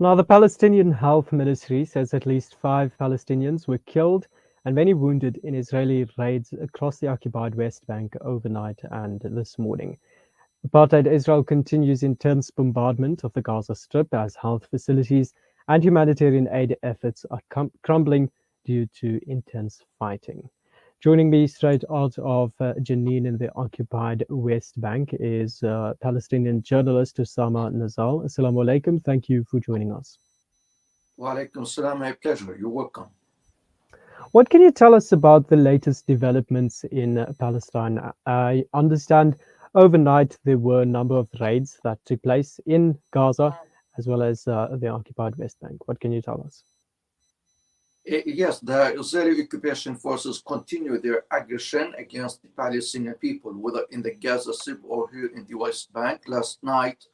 Now, the Palestinian Health Ministry says at least 5 Palestinians were killed and many wounded in Israeli raids across the occupied West Bank overnight and this morning. Apartheid Israel continues intense bombardment of the Gaza Strip as health facilities and humanitarian aid efforts are crumbling due to intense fighting. Joining me straight out of Jenin in the occupied West Bank is Palestinian journalist Osama Nazzal. Assalamu alaikum. Thank you for joining us. Wa alaikum salam, my pleasure. You're welcome. What can you tell us about the latest developments in Palestine? I understand overnight there were a number of raids that took place in Gaza as well as the occupied West Bank. What can you tell us? Yes, the Israeli occupation forces continue their aggression against the Palestinian people, whether in the Gaza Strip or here in the West Bank. Last night,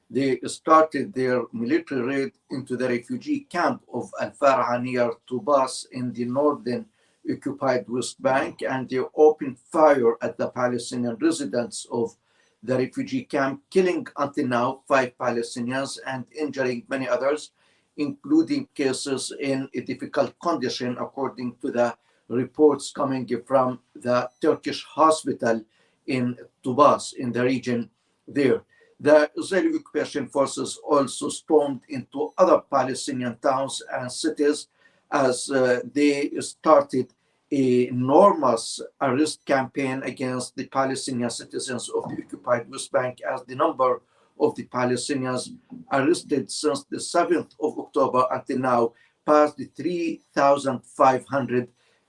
they started their military raid into the refugee camp of Al Far'a near Tubas in the northern occupied West Bank, and they opened fire at the Palestinian residents of the refugee camp, killing until now 5 Palestinians and injuring many others, including cases in a difficult condition, according to the reports coming from the Turkish hospital in Tubas in the region there. The Israeli occupation forces also stormed into other Palestinian towns and cities as they started a enormous arrest campaign against the Palestinian citizens of the occupied West Bank, as the number of the Palestinians arrested since the 7th of October until now passed the 3,500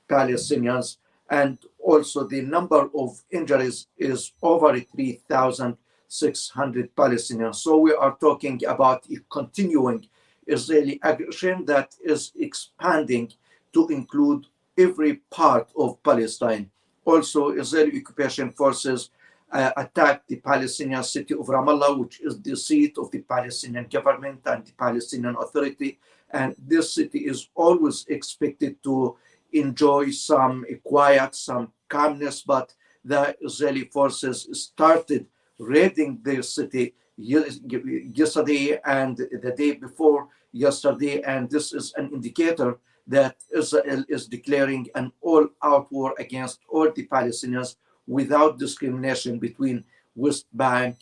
Palestinians, and also the number of injuries is over 3,600 Palestinians. So we are talking about a continuing Israeli aggression that is expanding to include every part of Palestine. Also, Israeli occupation forces attacked the Palestinian city of Ramallah, which is the seat of the Palestinian government and the Palestinian Authority. And this city is always expected to enjoy some quiet, some calmness, but the Israeli forces started raiding their city yesterday and the day before yesterday, and this is an indicator that Israel is declaring an all-out war against all the Palestinians without discrimination between West Bank,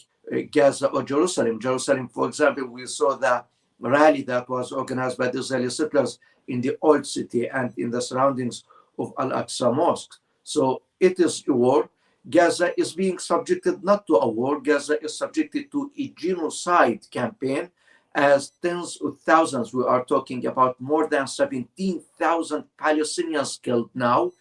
Gaza, or Jerusalem. Jerusalem, for example, we saw the rally that was organized by the Israeli settlers in the Old City and in the surroundings of Al-Aqsa Mosque. So it is a war. Gaza is being subjected not to a war. Gaza is subjected to a genocide campaign, as tens of thousands, we are talking about more than 17,000 Palestinians killed now.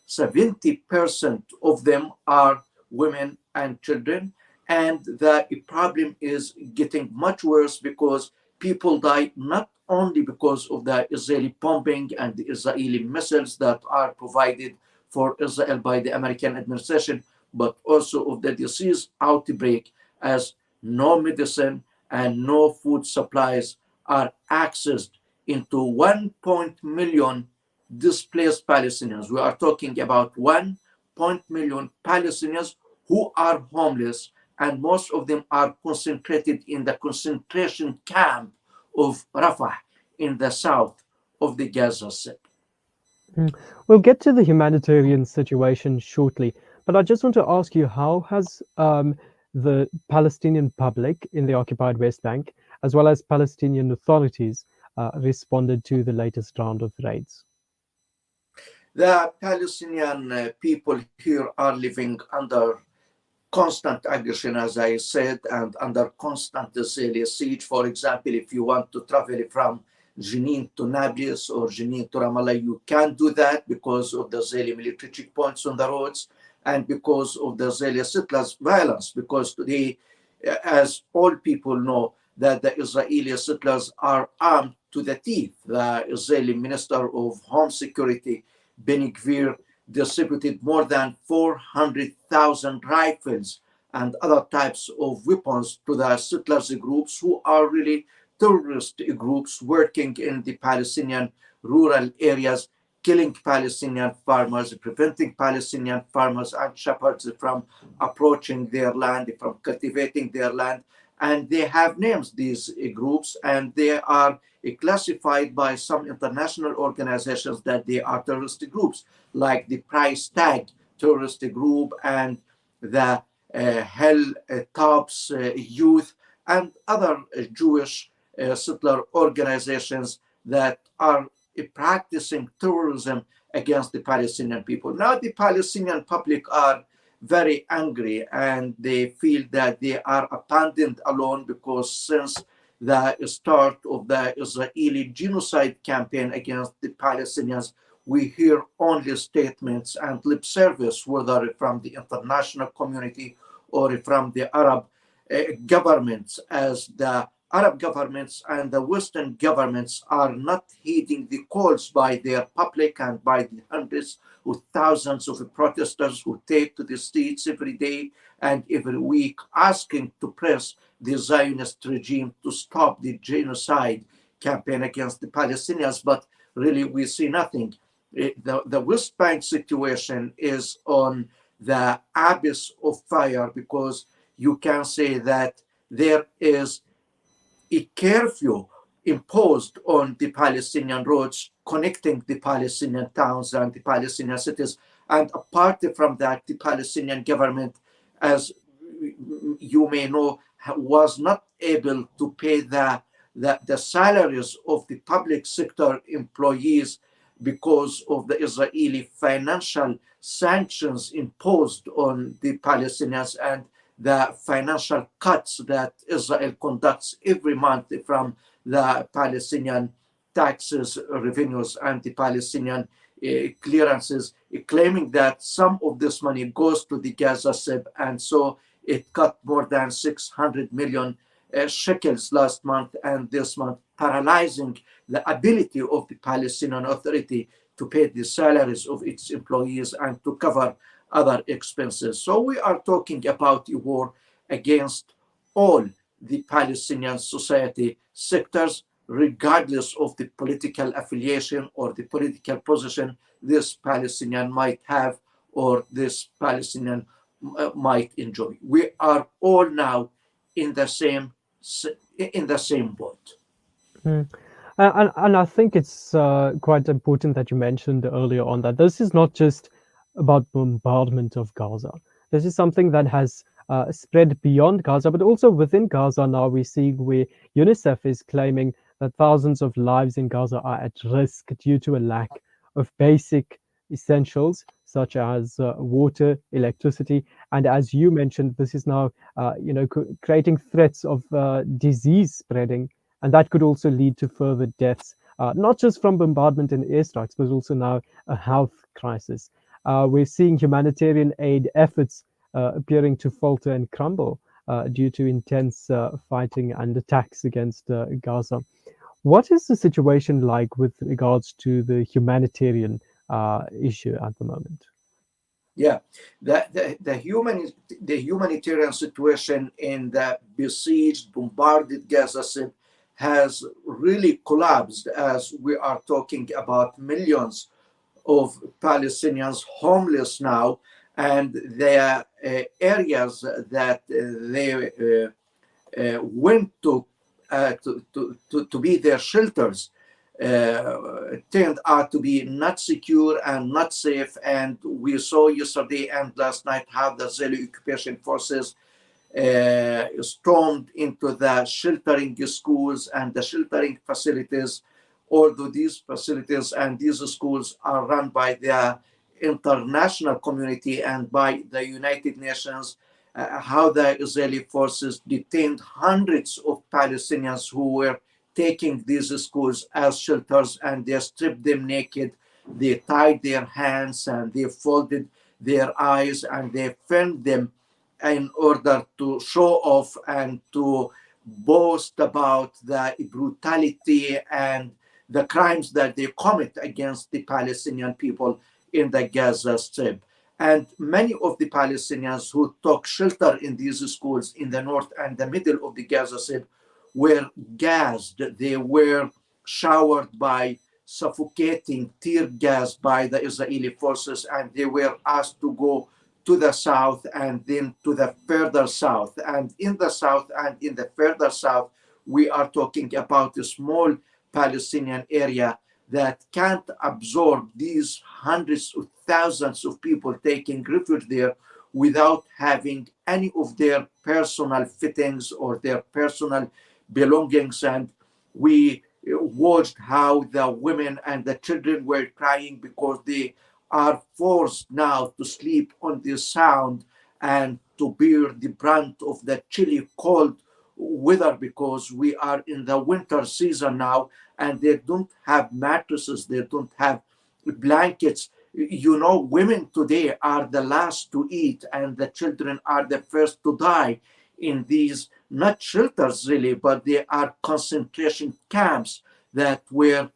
70% of them are women and children. And the problem is getting much worse because people die not only because of the Israeli bombing and the Israeli missiles that are provided for Israel by the American administration, but also of the disease outbreak, as no medicine and no food supplies are accessed into 1 million displaced Palestinians. We are talking about 1 million Palestinians who are homeless, and most of them are concentrated in the concentration camp of Rafah in the south of the Gaza Strip. Mm. We'll get to the humanitarian situation shortly, but I just want to ask you, how has the Palestinian public in the occupied West Bank, as well as Palestinian authorities, responded to the latest round of raids? The Palestinian people here are living under constant aggression, as I said, and under constant Israeli siege. For example, if you want to travel from Jenin to Nablus or Jenin to Ramallah, you can't do that because of the Israeli military checkpoints on the roads and because of the Israeli settlers' violence. Because today, as all people know, that the Israeli settlers are armed to the teeth. The Israeli Minister of Home Security, Benny Gvir, distributed more than 400,000 rifles and other types of weapons to the settlers groups, who are really terrorist groups working in the Palestinian rural areas, killing Palestinian farmers, preventing Palestinian farmers and shepherds from approaching their land, from cultivating their land. and they have names, these groups, and they are classified by some international organizations that they are terrorist groups, like the price tag terrorist group and the Hell Tops Youth and other Jewish settler organizations that are practicing terrorism against the Palestinian people. Now the Palestinian public are very angry and they feel that they are abandoned alone, because since the start of the Israeli genocide campaign against the Palestinians, we hear only statements and lip service, whether from the international community or from the Arab governments, as the Arab governments and the Western governments are not heeding the calls by their public and by the hundreds of thousands of protesters who take to the streets every day and every week, asking to press the Zionist regime to stop the genocide campaign against the Palestinians. But really, we see nothing. The West Bank situation is on the abyss of fire, because you can say that there is a curfew imposed on the Palestinian roads connecting the Palestinian towns and the Palestinian cities. And apart from that, the Palestinian government, as you may know, was not able to pay the salaries of the public sector employees because of the Israeli financial sanctions imposed on the Palestinians and the financial cuts that Israel conducts every month from the Palestinian taxes, revenues, and the Palestinian clearances, claiming that some of this money goes to the Gaza Strip, and so it cut more than 600 million shekels last month and this month, paralyzing the ability of the Palestinian Authority to pay the salaries of its employees and to cover other expenses. So we are talking about a war against all the Palestinian society sectors, regardless of the political affiliation or the political position this Palestinian might have or this Palestinian might enjoy. We are all now in the same boat. Mm. And I think it's quite important that you mentioned earlier on that this is not just about bombardment of Gaza. This is something that has spread beyond Gaza, but also within Gaza now we're seeing where UNICEF is claiming that thousands of lives in Gaza are at risk due to a lack of basic essentials such as water, electricity, and as you mentioned, this is now creating threats of disease spreading, and that could also lead to further deaths, not just from bombardment and airstrikes, but also now a health crisis. We're seeing humanitarian aid efforts appearing to falter and crumble due to intense fighting and attacks against Gaza. What is the situation like with regards to the humanitarian issue at the moment? Yeah, the humanitarian situation in the besieged, bombarded Gaza Strip has really collapsed, as we are talking about millions of Palestinians homeless now, and their areas that they went to be their shelters turned out to be not secure and not safe. And we saw yesterday and last night how the Israeli occupation forces stormed into the sheltering schools and the sheltering facilities, although these facilities and these schools are run by the international community and by the United Nations. How the Israeli forces detained hundreds of Palestinians who were taking these schools as shelters, and they stripped them naked. They tied their hands and they folded their eyes and they filmed them in order to show off and to boast about the brutality and the crimes that they commit against the Palestinian people in the Gaza Strip. And many of the Palestinians who took shelter in these schools in the north and the middle of the Gaza Strip were gassed. They were showered by suffocating tear gas by the Israeli forces, and they were asked to go to the south and then to the further south. And in the south and in the further south, we are talking about a small Palestinian area that can't absorb these hundreds of thousands of people taking refuge there without having any of their personal fittings or their personal belongings. And we watched how the women and the children were crying because they are forced now to sleep on the sound and to bear the brunt of the chilly cold weather because we are in the winter season now, and they don't have mattresses, they don't have blankets. You know, women today are the last to eat, and the children are the first to die in these, not shelters really, but they are concentration camps that were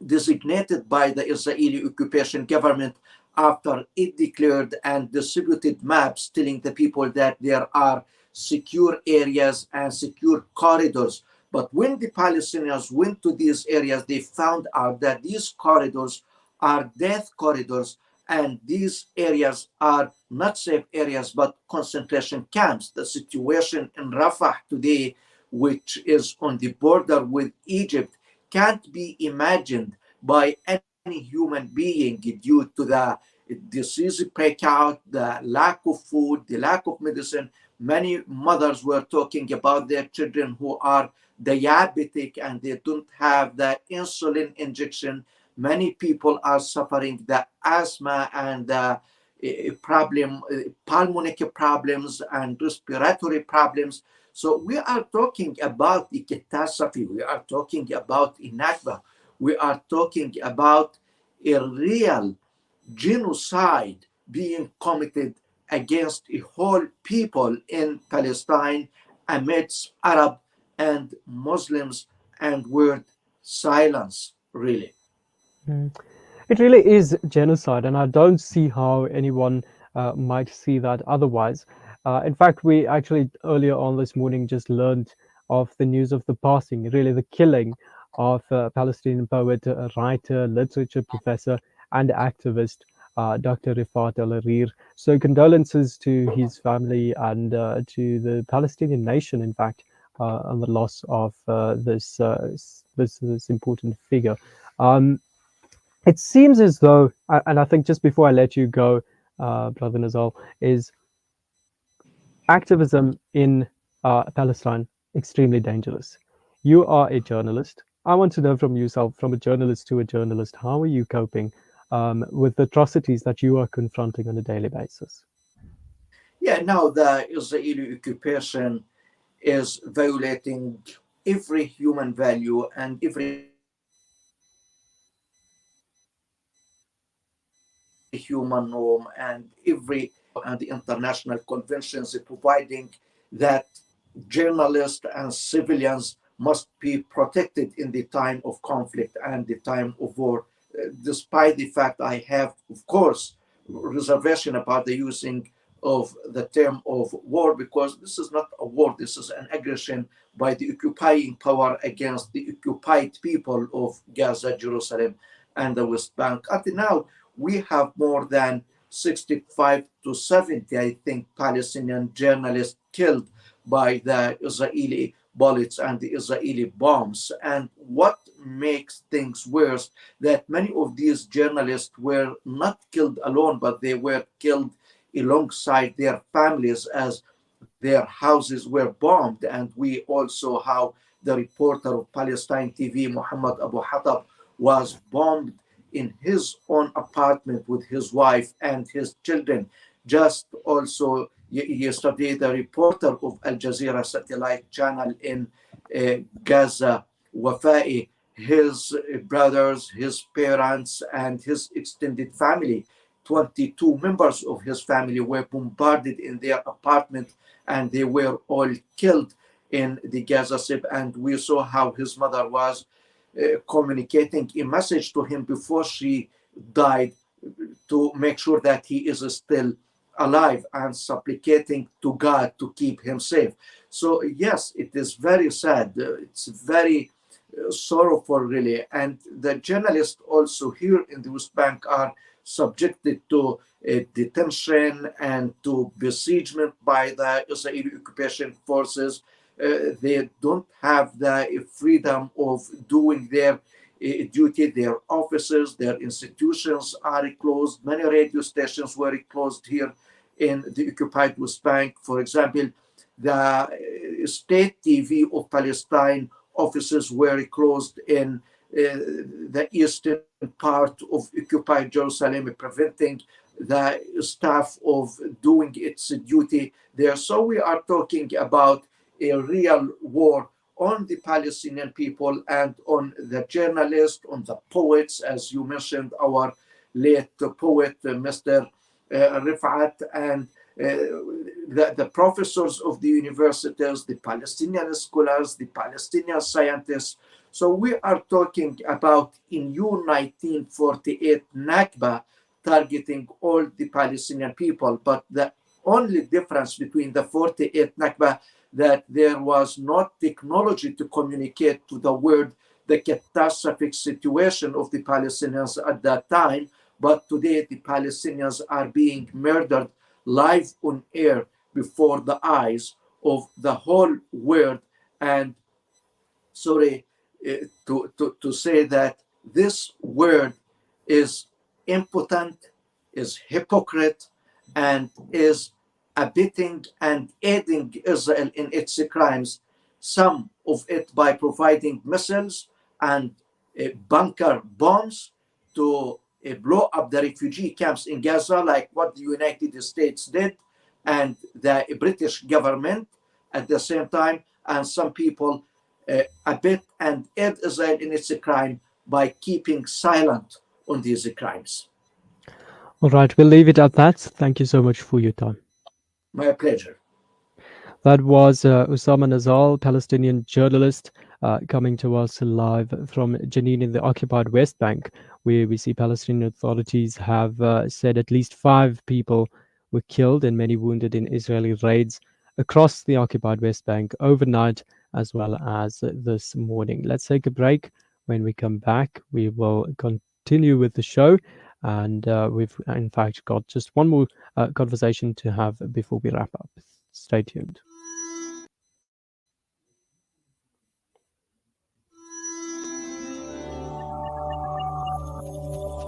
designated by the Israeli occupation government after it declared and distributed maps telling the people that there are secure areas and secure corridors. But when the Palestinians went to these areas, they found out that these corridors are death corridors, and these areas are not safe areas but concentration camps. The situation in Rafah today, which is on the border with Egypt, can't be imagined by any human being due to the disease breakout, the lack of food, the lack of medicine. Many mothers were talking about their children who are diabetic and they don't have the insulin injection. Many people are suffering the asthma and pulmonary problems and respiratory problems. So we are talking about a catastrophe. We are talking about a Nakba. We are talking about a real genocide being committed against a whole people in Palestine amidst Arab and Muslims and word silence, really. Mm. It really is genocide, and I don't see how anyone might see that otherwise. In fact, we actually earlier on this morning just learned of the news of the passing, really the killing of Palestinian poet, writer, literature professor, and activist Dr. Rifat Al Harir. So condolences to his family and to the Palestinian nation, in fact, on the loss of this important figure. Um, it seems as though, and I think just before I let you go, Brother Nazal, is activism in Palestine extremely dangerous. You are a journalist. I want to know from yourself, from a journalist to a journalist, how are you coping with the atrocities that you are confronting on a daily basis? Yeah, now the Israeli occupation is violating every human value and every human norm and every and the international conventions providing that journalists and civilians must be protected in the time of conflict and the time of war. Despite the fact I have, of course, reservation about the using of the term of war, because this is not a war, this is an aggression by the occupying power against the occupied people of Gaza, Jerusalem, and the West Bank. Until now, we have more than 65 to 70, I think, Palestinian journalists killed by the Israeli bullets and the Israeli bombs. And what makes things worse, that many of these journalists were not killed alone, but they were killed alongside their families as their houses were bombed. And we also how the reporter of Palestine TV, Muhammad Abu Hatab, was bombed in his own apartment with his wife and his children. Just also yesterday, the reporter of Al Jazeera satellite channel in Gaza, Wafai, his brothers, his parents, and his extended family, 22 members of his family were bombarded in their apartment, and they were all killed in the Gaza Strip. And we saw how his mother was communicating a message to him before she died to make sure that he is still alive and supplicating to God to keep him safe. So, yes, it is very sad. It's very sorrowful, really. And the journalists also here in the West Bank are subjected to detention and to besiegement by the Israeli occupation forces. They don't have the freedom of doing their duty. Their offices, their institutions are closed. Many radio stations were closed here in the occupied West Bank. For example, the state TV of Palestine offices were closed in the eastern part of occupied Jerusalem, preventing the staff of doing its duty there. So we are talking about a real war on the Palestinian people and on the journalists, on the poets, as you mentioned, our late poet, Mr. Rifat, and the professors of the universities, the Palestinian scholars, the Palestinian scientists. So we are talking about in U 1948 Nakba targeting all the Palestinian people. But the only difference between the 48 Nakba that there was not technology to communicate to the world the catastrophic situation of the Palestinians at that time. But today the Palestinians are being murdered live on air before the eyes of the whole world. And sorry to say that this word is impotent, is hypocrite, and is abetting and aiding Israel in its crimes, some of it by providing missiles and bunker bombs to blow up the refugee camps in Gaza, like what the United States did, and the British government at the same time, and some people abet and aid Israel in its crime by keeping silent on these crimes. All right, we'll leave it at that. Thank you so much for your time. My pleasure. That was Osama Nazzal, Palestinian journalist, coming to us live from Jenin in the occupied West Bank, where we see Palestinian authorities have said at least 5 people were killed and many wounded in Israeli raids across the occupied West Bank overnight as well as this morning. Let's take a break. When we come back, we will continue with the show. And we've, in fact, got just one more conversation to have before we wrap up. Stay tuned.